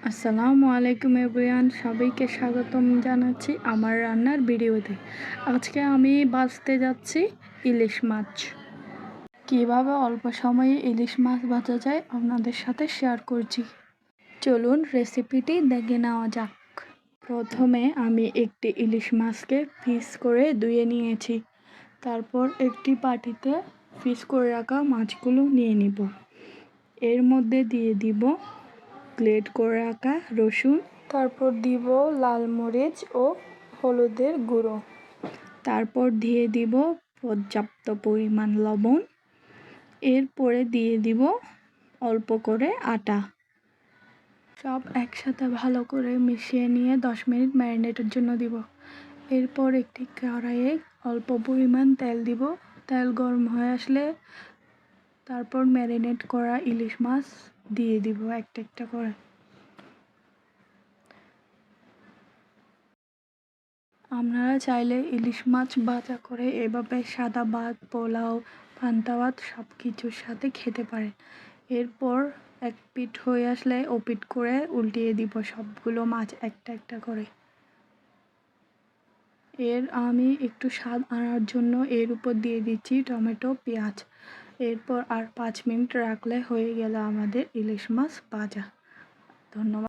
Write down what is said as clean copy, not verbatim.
আসসালামু আলাইকুম এভরিওয়ান, সবাইকে স্বাগতম জানাচ্ছি আমার রান্নার ভিডিওতে। আজকে আমি ভাজতে যাচ্ছি ইলিশ মাছ। কিভাবে অল্প সময়ে ইলিশ মাছ ভাজা যায় আপনাদের সাথে শেয়ার করছি। চলুন রেসিপিটি দেখে নেওয়া যাক। প্রথমে আমি একটি ইলিশ মাছকে পিস করে ধুয়ে নিয়েছি। তারপর একটি বাটিতে পিস করে রাখা মাছগুলো নিয়ে নিব। এর মধ্যে দিয়ে দিব গ্রেট করে রাখা রসুন, তারপর দিব লাল মরিচ ও হলুদের গুঁড়ো, তারপর দিয়ে দিব পর্যাপ্ত পরিমাণ লবণ, এরপরে দিয়ে দিব অল্প করে আটা। সব একসাথে ভালো করে মিশিয়ে নিয়ে 10 মিনিট ম্যারিনেটের জন্য দিব। এরপর একটি কড়াইয়ে অল্প পরিমাণ তেল দিব। তেল গরম হয়ে আসলে তারপর ম্যারিনেট করা ইলিশ মাছ দিয়ে দিব একটা একটা করে। আপনারা চাইলে ইলিশ মাছ ভাজা করে এভাবে সাদা ভাত, পোলাও, পান্তা ভাত সব কিছুর সাথে খেতে পারেন। এরপর এক পিঠ হয়ে আসলে ও পিঠ করে উল্টিয়ে দিব সবগুলো মাছ একটা একটা করে। আমি একটু স্বাদ আনার জন্য এর উপর দিয়ে দিচ্ছি টমেটো, পেঁয়াজ। এরপর আর 5 মিনিট রাখলে হয়ে গেল আমাদের ইলিশ মাছ ভাজা। ধন্যবাদ।